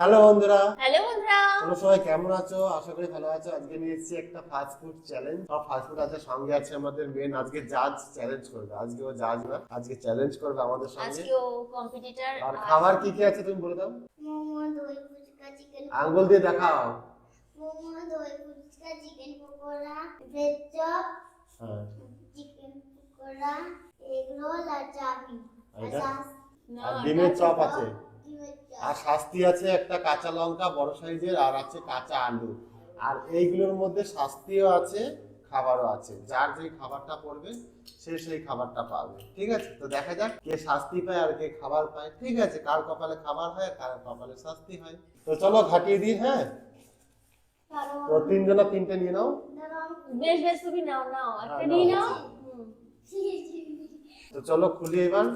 Hello বন্ধুরা, hello বন্ধুরা। তোমরা সবাই কেমন আছো? আশা করি ভালো আছো। আজকে নিয়ে এসেছি একটা ফাস্ট ফুড চ্যালেঞ্জ। সব ফাস্ট ফুড আছে, সঙ্গে আছে আমাদের মেন আজকে জাজ চ্যালেঞ্জ করবে। আজকে ও জাজ না, আজকে চ্যালেঞ্জ করবে আমাদের সঙ্গে। আজকে ও কম্পিটিটর। আর খাবার কি কি আছে তুমি বলে দাও। মোমো, দই ফুচকা, চিকেন আঙ্গুল দিয়ে দেখাও। মোমো, দই phuchka, chicken pakora, veg chop, হ্যাঁ, চিকেন পকোড়া, এগ রোল আর চাউমিন। এটা? না, আর ডিমের চপ আছে। ডিমের চপ। আর শাস্তি আছে একটা কাঁচা লঙ্কা বড় সাইজের, আর আছে কাঁচা আলু। আর এইগুলোর মধ্যে শাস্তিও আছে, খাবারও আছে। যার যেই খাবারটা পড়বে সে সেই খাবারটা পাবে। ঠিক আছে, তো দেখা যাক কে শাস্তি পায় আর কে খাবার পায়। ঠিক আছে, কার কপালে খাবার হয় আর কার কপালে শাস্তি হয়। তো চলো ঘাটিয়ে দিই। হ্যাঁ, তো তিনজনা তিনটে নিয়ে নাও। বেশ বেশ, তুমি নাও নাও, একটা হ্যাঁ, নিয়ে নাও। নাও। তো চলো খুলি এবার।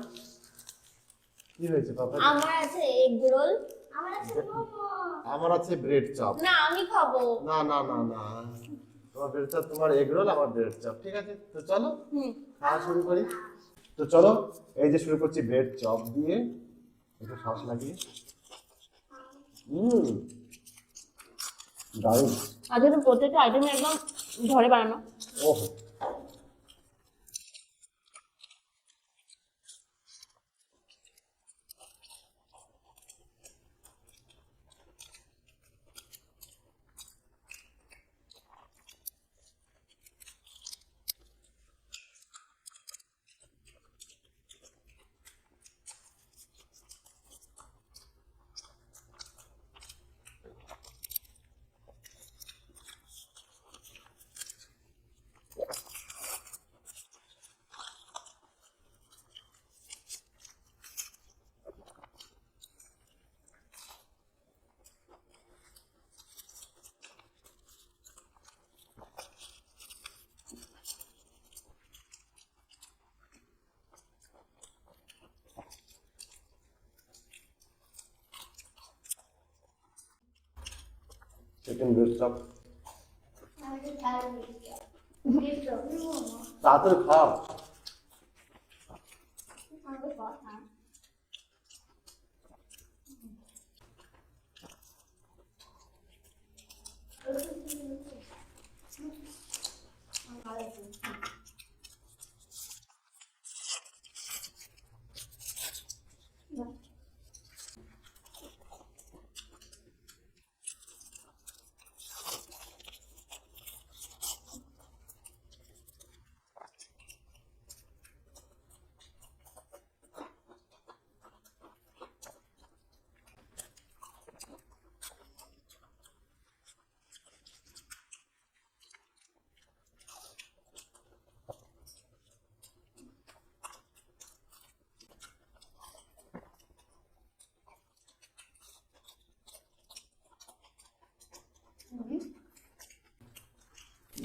কি হয়েছে পাপা? আমার আছে এগ রোল। আমার আছে মোমো। আমার আছে ব্রেড চপ। না, আমি খাবো। না না না না, তোমার ব্রেড চপ, তোমার এগ রোল, আমার ব্রেড চপ। ঠিক আছে, তো চলো খাওয়া শুরু করি। তো চলো, এই যে শুরু করছি ব্রেড চপ দিয়ে, একটু সস লাগিয়ে। হুম, দারুণ। আজকে তো প্রত্যেকটা আইটেম একদম ঘরে বানানো। ওহ, চিকেন ব্রেড চপ। আমাদের দারুণ হয়েছে। Veg chop, momo. তাড়াতাড়ি খাও। আমাদের কথা।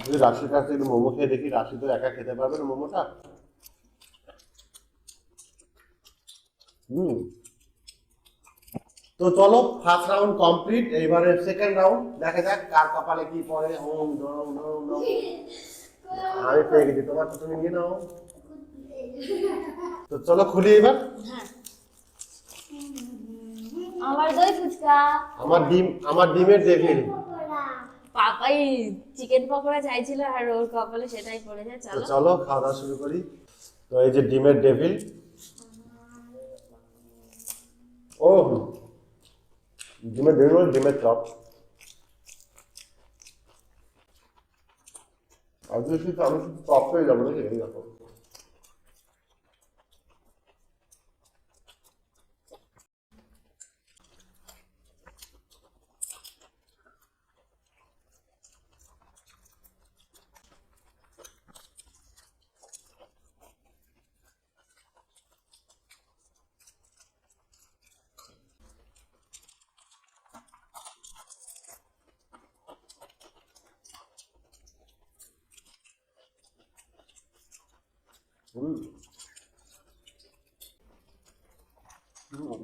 যদি রাশির কাছে একটু মোমো খেয়ে দেখি, রাশি তো একা খেতে পারবে না মোমোটা। হুম, তো চলো ফার্স্ট রাউন্ড কমপ্লিট। এইবারে সেকেন্ড রাউন্ড, দেখা যাক কার কপালে কি পড়ে। ওম ডম ডম ডম। আমি পেয়ে গেছি, তোমার তো তুমি নিয়ে নাও। তো চলো খুলি এবার। হ্যাঁ, আমার দই ফুচকা। আমার ডিমের ডেভিল। পকোড়া। পাপাই চিকেন পকোড়া চাইছিল আর ওর কপালে সেটাই পড়েছে। তো চলো চলো খাওয়া দাওয়া শুরু করি। তো এই যে ডিমের ডেভিল। ও, ডিমের ডেভিল মানে ডিমের চপ। আজকে শুধু আমি শুধু চপ হয়ে যাবো নাকি, এই দেখো। হুম, হুম।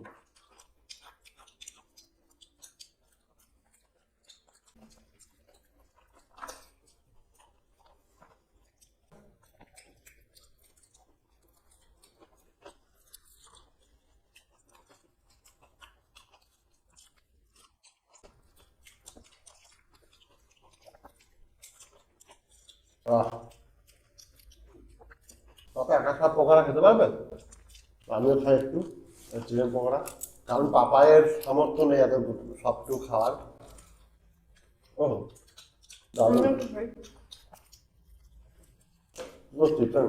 পাপা একা সব পকোড়া খেতে পারবে? আমিও খাই একটু চিকেন পকোড়া, কারণ পাপায়ের সামর্থ্য নেই এত সবটুকু খাওয়ার। ও দারুণ চিকেন,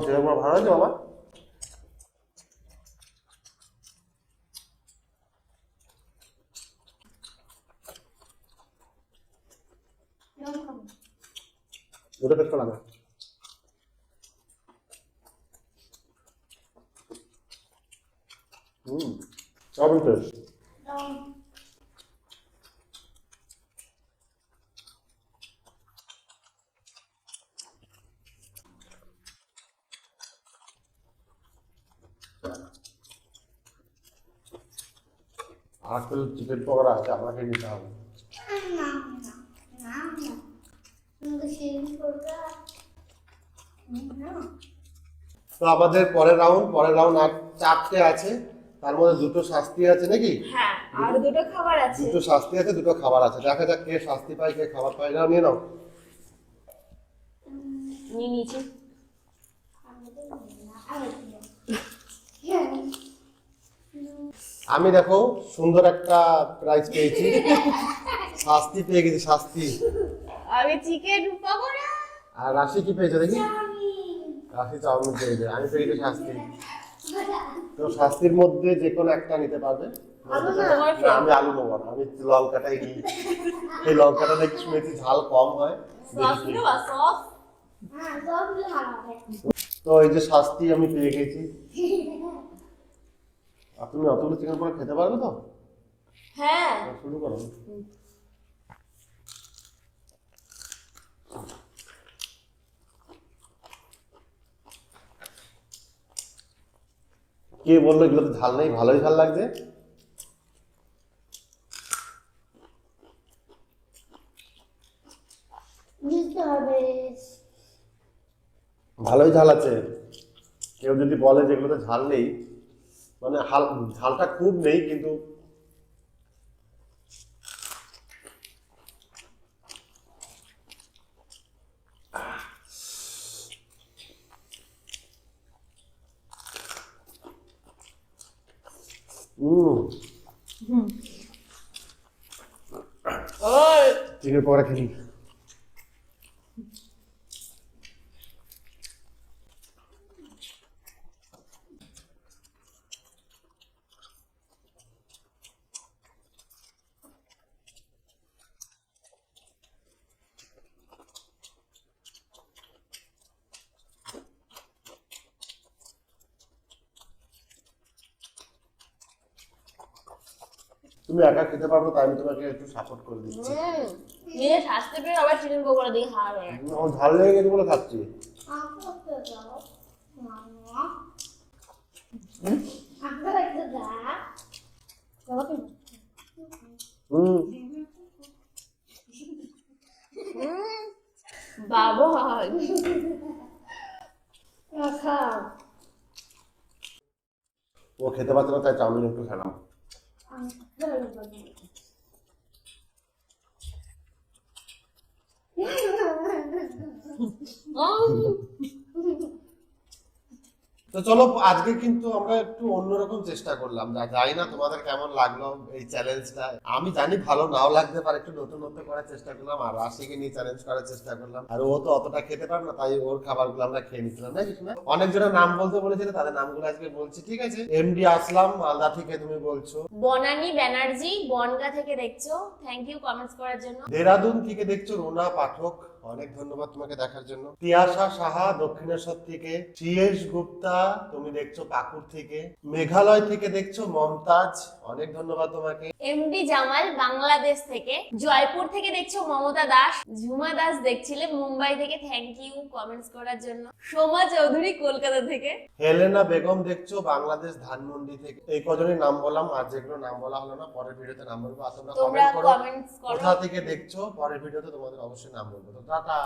চিকেন পকোড়া ভালো হয়েছে বাবা। ওটা পেট লাগা। সব টেস্ট। আর চিকেন পকোড়া আছে, আমাকে নিতে হবে। তো আমাদের পরের রাউন্ড আর 4টে আছে, তার মধ্যে 2টো শাস্তি আছে নাকি? হ্যাঁ, আর দুটো খাবার আছে। 2টো শাস্তি আছে, 2টো খাবার আছে। দেখা যাক কে শাস্তি পায় কে খাবার পায়। না নিয়ে নাও। নিয়ে নিয়েছি। আমি দেখো সুন্দর একটা প্রাইজ পেয়েছি, শাস্তি পেয়ে গেছি, শাস্তি। আমি চিকেন পকোড়া। আর রাশি কি পেয়েছে দেখি? রাশি চাউমিন পেয়েছে, আমি পেয়েছি শাস্তি। তো শাস্তির মধ্যে যে কোনো একটা নিতে পারবে। না, আমি আলু নেবো না, আমি লঙ্কাটাই নিই। এই লঙ্কাটা নাকি শুনেছি ঝাল কম হয়। সস নেবা? সস? তো এই যে শাস্তি আমি পেয়ে গেছি। আর তুমি অতগুলো চিকেন পকোড়া খেতে পারবে তো? হ্যাঁ। শুরু করো। কে বললো এগুলোতে ঝাল নেই? ভালোই ঝাল লাগছে। ভালোই ঝাল আছে। কেউ যদি বলে যে এগুলোতে ঝাল নেই, মানে ঝালটা খুব নেই কিন্তু চিকেন পকোড়া খেলি। তুমি একা খেতে পারবো, তাই আমি তোমাকে একটু সাপোর্ট করে দিচ্ছি। নিজে শাস্তি পেয়ে আবার চিকেন পকোড়া দিয়ে খাওয়া হবে। আমার ঝাল লেগে গেছে বলে খাচ্ছি। বাবা ও খেতে পারছে না, তাই চাউমিন একটু খেলাম। তো চলো, আজকে কিন্তু আমরা একটু অন্যরকম চেষ্টা করলাম। জানি না তোমাদের কেমন লাগলো এই চ্যালেঞ্জটা। আমি জানি ভালো নাও লাগতে পারে, একটু নতুনত্ব করার চেষ্টা করলাম। আর রাশিকে নিয়ে চ্যালেঞ্জ করার চেষ্টা করলাম। আর ও তো অতটা খেতে পারে না, তাই ওর খাবারগুলো আমরা খেয়ে নিচ্ছিলাম, না কিছু না। অনেকজনের নাম বলতে বলেছিল, তাদের নামগুলো আজকে বলছি, ঠিক আছে? এমডি আসলাম মালদা থেকে, তুমি বলছো। বনানী ব্যানার্জি বনগা থেকে দেখছো, থ্যাংক ইউ কমেন্টস করার জন্য। দেরাদুন থেকে দেখছো রুনা পাঠক, অনেক ধন্যবাদ তোমাকে দেখার জন্য। তিয়াশা সাহা দক্ষিণেশ্বর থেকে। সিএস গুপ্তা তুমি দেখছো পাকুড় থেকে। মেঘালয় থেকে দেখছো মমতাজ, অনেক ধন্যবাদ তোমাকে। এমডি জামাল বাংলাদেশ থেকে। জয়পুর থেকে দেখছো মমতা দাস। ঝুমা দাস দেখছিলে মুম্বাই থেকে, থ্যাংক ইউ কমেন্টস করার জন্য। সোমা চৌধুরী কলকাতা থেকে। হেলেনা বেগম দেখছো বাংলাদেশ ধানমন্ডি থেকে। এই কজনের নাম বললাম, আর যেগুলো নাম বলা হলো না পরের ভিডিওতে নাম বলবো। আর তোমরা তোমরা কমেন্ট করো কমেন্টস করো কোথা থেকে দেখছো, পরের ভিডিওতে তোমাদের অবশ্যই নাম বলবো। তো টাটা।